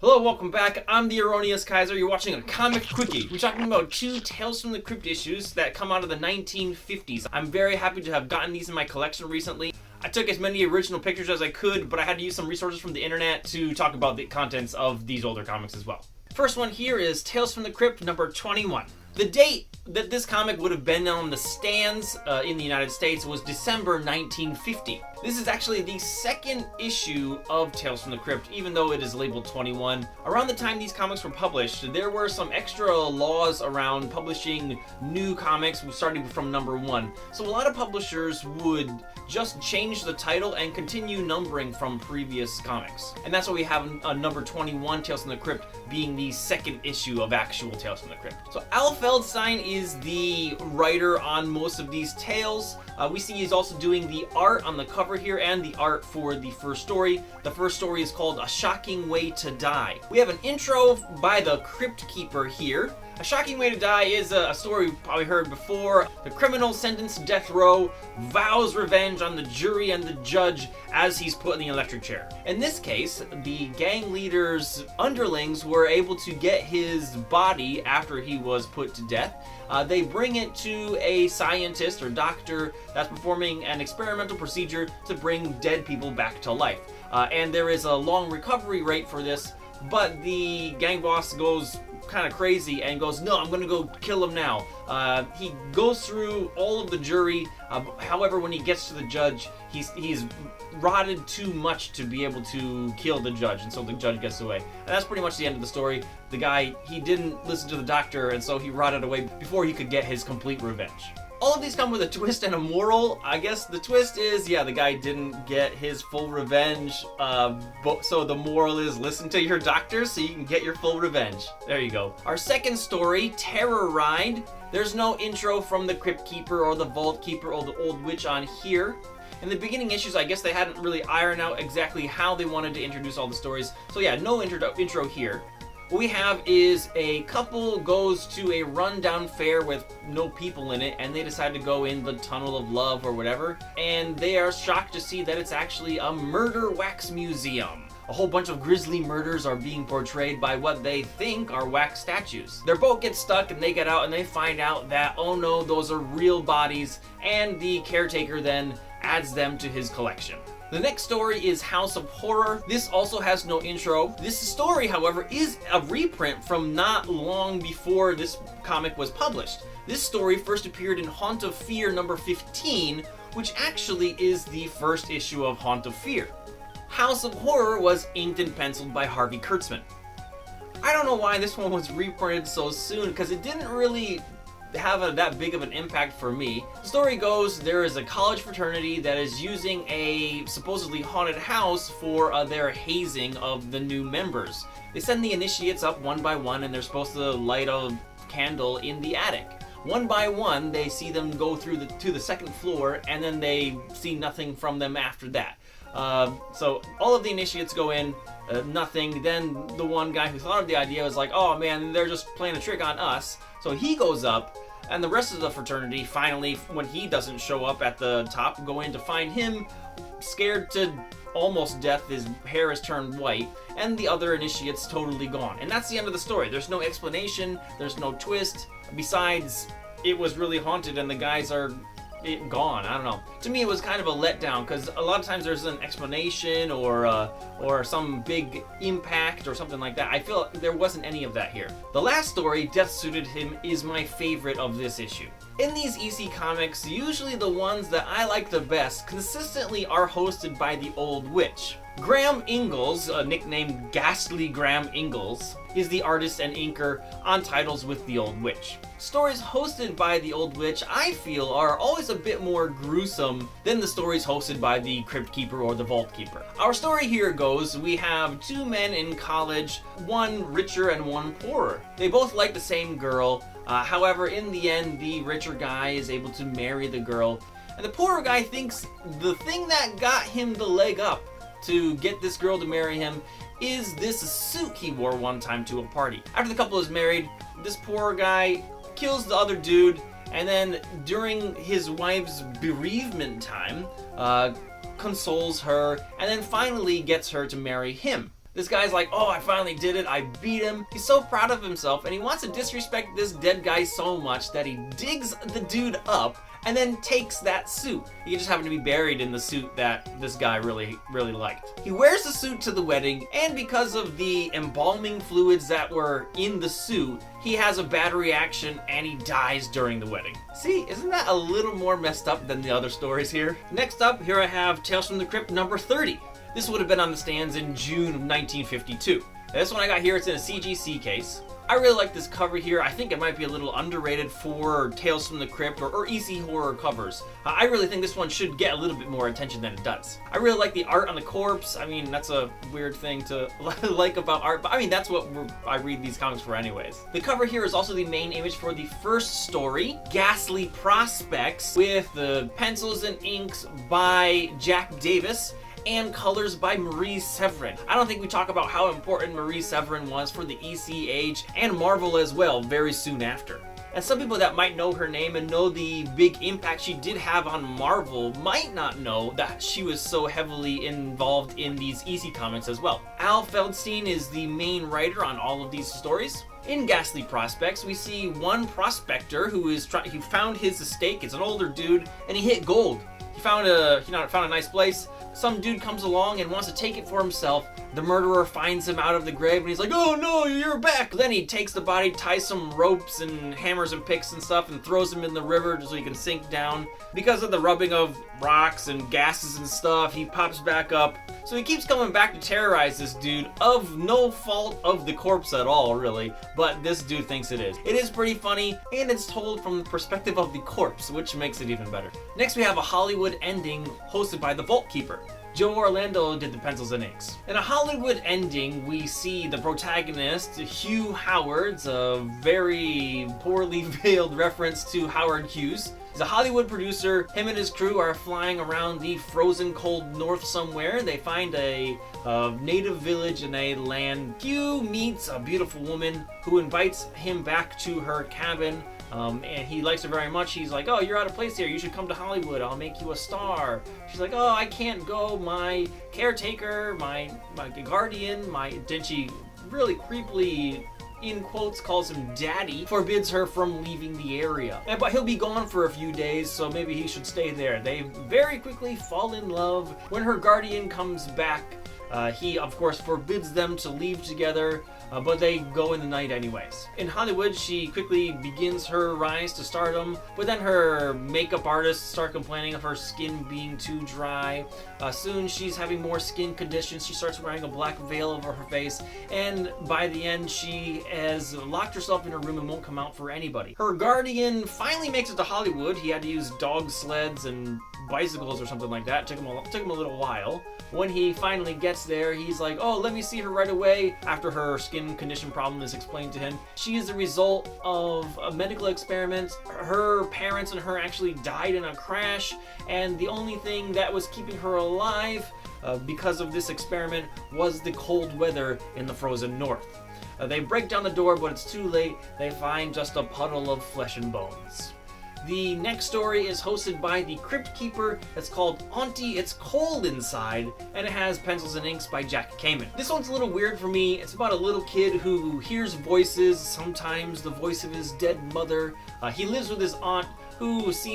Hello, welcome back. I'm the Erroneous Kaiser. You're watching a comic quickie. We're talking about two Tales from the Crypt issues that come out of the 1950s. I'm very happy to have gotten these in my collection recently. I took as many original pictures as I could, but I had to use some resources from the internet to talk about the contents of these older comics as well. First one here is Tales from the Crypt number 21. The date that this comic would have been on the stands in the United States was December 1950. This is actually the second issue of Tales from the Crypt, even though it is labeled 21. Around the time these comics were published, there were some extra laws around publishing new comics starting from number 1. So a lot of publishers would just change the title and continue numbering from previous comics. And that's why we have number 21, Tales from the Crypt, being the second issue of actual Tales from the Crypt. So Al Feldstein is the writer on most of these tales. We see he's also doing the art on the cover here and the art for the first story. The first story is called A Shocking Way to Die. We have an intro by the Crypt Keeper here. A Shocking Way to Die is a story you've probably heard before. The criminal sentenced to death row vows revenge on the jury and the judge as he's put in the electric chair. In this case, the gang leader's underlings were able to get his body after he was put to death. They bring it to a scientist or doctor that's performing an experimental procedure to bring dead people back to life. And there is a long recovery rate for this, but the gang boss goes kind of crazy and goes, no, I'm gonna go kill him now. He goes through all of the jury. However, when he gets to the judge, he's rotted too much to be able to kill the judge, and so the judge gets away. And that's pretty much the end of the story. The guy, he didn't listen to the doctor, and so he rotted away before he could get his complete revenge. All of these come with a twist and a moral. I guess the twist is, yeah, the guy didn't get his full revenge, so the moral is listen to your doctor so you can get your full revenge. There you go. Our second story, Terror Ride. There's no intro from the Crypt Keeper or the Vault Keeper or the Old Witch on here. In the beginning issues, I guess they hadn't really ironed out exactly how they wanted to introduce all the stories. So yeah, no intro here. What we have is a couple goes to a rundown fair with no people in it, and they decide to go in the Tunnel of Love or whatever, and they are shocked to see that it's actually a murder wax museum. A whole bunch of grisly murders are being portrayed by what they think are wax statues. Their boat gets stuck and they get out and they find out that, oh no, those are real bodies, and the caretaker then adds them to his collection. The next story is House of Horror. This also has no intro. This story, however, is a reprint from not long before this comic was published. This story first appeared in Haunt of Fear number 15, which actually is the first issue of Haunt of Fear. House of Horror was inked and penciled by Harvey Kurtzman. I don't know why this one was reprinted so soon, because it didn't really have that big of an impact for me. The story goes, there is a college fraternity that is using a supposedly haunted house for their hazing of the new members. They send the initiates up one by one, and they're supposed to light a candle in the attic. One by one, they see them go through to the second floor, and then they see nothing from them after that. So all of the initiates go in, nothing. Then the one guy who thought of the idea was like, oh man, they're just playing a trick on us. So he goes up, and the rest of the fraternity finally, when he doesn't show up at the top, go in to find him, scared to almost death. His hair has turned white, and the other initiates totally gone. And that's the end of the story. There's no explanation, there's no twist, besides it was really haunted and the guys are gone. I don't know. To me, it was kind of a letdown, because a lot of times there's an explanation or some big impact or something like that. I feel there wasn't any of that here. The last story, Death Suited Him, is my favorite of this issue. In these EC comics, usually the ones that I like the best consistently are hosted by the Old Witch. Graham Ingalls, nicknamed Ghastly Graham Ingalls, is the artist and inker on titles with the Old Witch. Stories hosted by the Old Witch, I feel, are always a bit more gruesome than the stories hosted by the Crypt Keeper or the Vault Keeper. Our story here goes, we have two men in college, one richer and one poorer. They both like the same girl, however, in the end, the richer guy is able to marry the girl, and the poorer guy thinks the thing that got him the leg up to get this girl to marry him is this suit he wore one time to a party. After the couple is married, this poor guy kills the other dude, and then during his wife's bereavement time, consoles her, and then finally gets her to marry him. This guy's like, oh, I finally did it, I beat him. He's so proud of himself, and he wants to disrespect this dead guy so much that he digs the dude up and then takes that suit. He just happened to be buried in the suit that this guy really liked. He wears the suit to the wedding, and because of the embalming fluids that were in the suit, he has a bad reaction and he dies during the wedding. See, isn't that a little more messed up than the other stories here? Next up, here I have Tales from the Crypt number 30. This would have been on the stands in June of 1952. This one I got here, it's in a CGC case. I really like this cover here. I think it might be a little underrated for Tales from the Crypt or EC horror covers. I really think this one should get a little bit more attention than it does. I really like the art on the corpse. I mean, that's a weird thing to like about art, but I mean, that's what I read these comics for anyways. The cover here is also the main image for the first story, Ghastly Prospects, with the pencils and inks by Jack Davis and colors by Marie Severin. I don't think we talk about how important Marie Severin was for the EC age and Marvel as well very soon after. And some people that might know her name and know the big impact she did have on Marvel might not know that she was so heavily involved in these EC comics as well. Al Feldstein is the main writer on all of these stories. In Ghastly Prospects, we see one prospector who found his estate. It's an older dude, and he hit gold. He found a nice place. Some dude comes along and wants to take it for himself. The murderer finds him out of the grave and he's like, oh no, you're back. Then he takes the body, ties some ropes and hammers and picks and stuff and throws him in the river so he can sink down. Because of the rubbing of rocks and gases and stuff, he pops back up. So he keeps coming back to terrorize this dude of no fault of the corpse at all, really. But this dude thinks it is. It is pretty funny, and it's told from the perspective of the corpse, which makes it even better. Next we have a Hollywood ending hosted by the Vault Keeper. Joe Orlando did the pencils and inks. In a Hollywood ending, we see the protagonist, Hugh Howard's a very poorly veiled reference to Howard Hughes. He's a Hollywood producer. Him and his crew are flying around the frozen cold north somewhere. They find a native village in a land. Hugh meets a beautiful woman who invites him back to her cabin. And he likes her very much. He's like, oh, you're out of place here. You should come to Hollywood. I'll make you a star. She's like, oh, I can't go. My caretaker, my guardian, then she really creepily, in quotes, calls him daddy, forbids her from leaving the area. But he'll be gone for a few days, so maybe he should stay there. They very quickly fall in love. When her guardian comes back, he, of course, forbids them to leave together, but they go in the night anyways. In Hollywood, she quickly begins her rise to stardom, but then her makeup artists start complaining of her skin being too dry. Soon she's having more skin conditions. She starts wearing a black veil over her face, and by the end, she has locked herself in her room and won't come out for anybody. Her guardian finally makes it to Hollywood. He had to use dog sleds and bicycles or something like that. Took him a little while. When he finally gets there, he's like, oh, let me see her right away. After her skin condition problem is explained to him, she is the result of a medical experiment. Her parents and her actually died in a crash, and the only thing that was keeping her alive because of this experiment was the cold weather in the frozen north. They break down the door, but it's too late. They find just a puddle of flesh and bones. The next story is hosted by the Crypt Keeper. It's called Auntie, It's Cold Inside, and it has pencils and inks by Jack Kamen. This one's a little weird for me. It's about a little kid who hears voices, sometimes the voice of his dead mother. He lives with his aunt, who is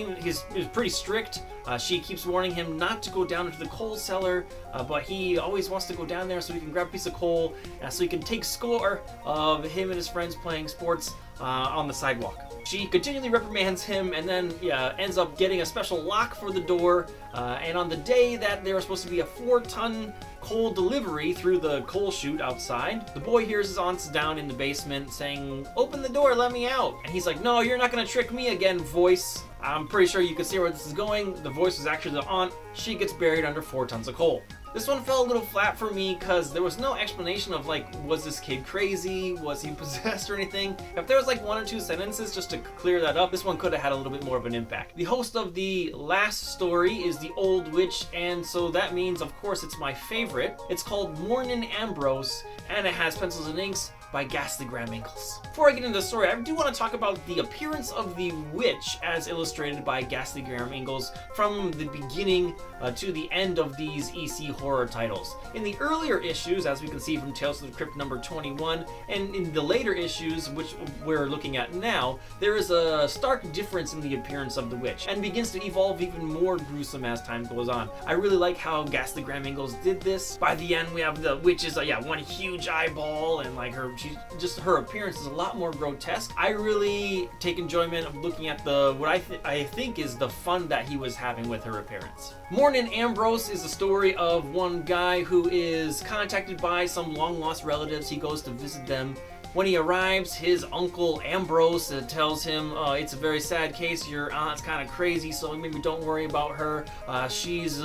pretty strict. She keeps warning him not to go down into the coal cellar, but he always wants to go down there so he can grab a piece of coal, so he can take score of him and his friends playing sports on the sidewalk. She continually reprimands him and then ends up getting a special lock for the door, and on the day that there was supposed to be a 4-ton coal delivery through the coal chute outside, the boy hears his aunt's down in the basement saying, open the door, let me out. And he's like, no, you're not gonna trick me again, voice. I'm pretty sure you can see where this is going. The voice is actually the aunt. She gets buried under 4 tons of coal. This one fell a little flat for me because there was no explanation of, like, was this kid crazy? Was he possessed or anything? If there was like 1 or 2 sentences just to clear that up, this one could have had a little bit more of an impact. The host of the last story is the Old Witch, and so that means, of course, it's my favorite. It's called Mornin' Ambrose, and it has pencils and inks by Ghastly Graham Ingalls. Before I get into the story, I do want to talk about the appearance of the witch as illustrated by Ghastly Graham Ingalls from the beginning to the end of these EC horror titles. In the earlier issues, as we can see from Tales from the Crypt number 21, and in the later issues, which we're looking at now, there is a stark difference in the appearance of the witch, and begins to evolve even more gruesome as time goes on. I really like how Ghastly Graham Ingalls did this. By the end, we have the witch is one huge eyeball, and like her appearance is a lot more grotesque. I really take enjoyment of looking at what I think is the fun that he was having with her appearance. Morning Ambrose is a story of one guy who is contacted by some long-lost relatives. He goes to visit them. When he arrives, his uncle Ambrose tells him it's a very sad case. Your aunt's kind of crazy, so maybe don't worry about her. She's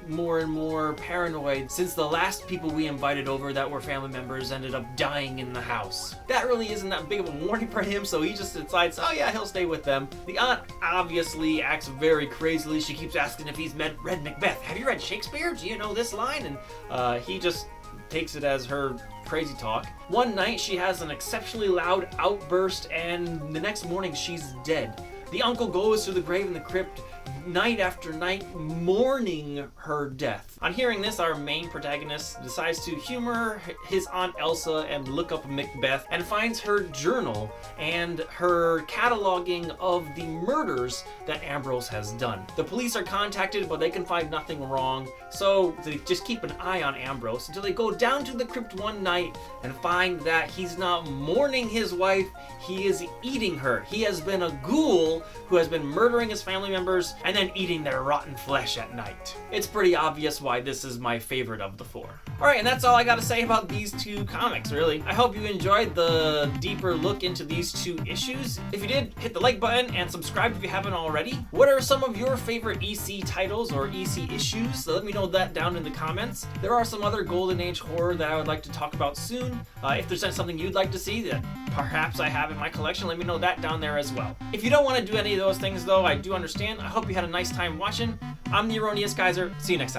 more and more paranoid since the last people we invited over that were family members ended up dying in the house. That really isn't that big of a warning for him, so he just decides, oh yeah, he'll stay with them. The aunt obviously acts very crazily. She keeps asking if he's read Macbeth. Have you read Shakespeare? Do you know this line? And he just takes it as her crazy talk. One night she has an exceptionally loud outburst, and the next morning she's dead. The uncle goes to the grave in the crypt night after night, mourning her death. On hearing this, our main protagonist decides to humor his Aunt Elsa and look up Macbeth, and finds her journal and her cataloging of the murders that Ambrose has done. The police are contacted, but they can find nothing wrong, so they just keep an eye on Ambrose until they go down to the crypt one night and find that he's not mourning his wife, he is eating her. He has been a ghoul who has been murdering his family members and then eating their rotten flesh at night. It's pretty obvious why this is my favorite of the four. Alright, and that's all I gotta say about these two comics, really. I hope you enjoyed the deeper look into these two issues. If you did, hit the like button and subscribe if you haven't already. What are some of your favorite EC titles or EC issues? So let me know that down in the comments. There are some other Golden Age horror that I would like to talk about soon. If there's something you'd like to see that perhaps I have in my collection, let me know that down there as well. If you don't want to do any of those things though, I do understand. I hope you had a nice time watching. I'm the Erroneous Geyser. See you next time.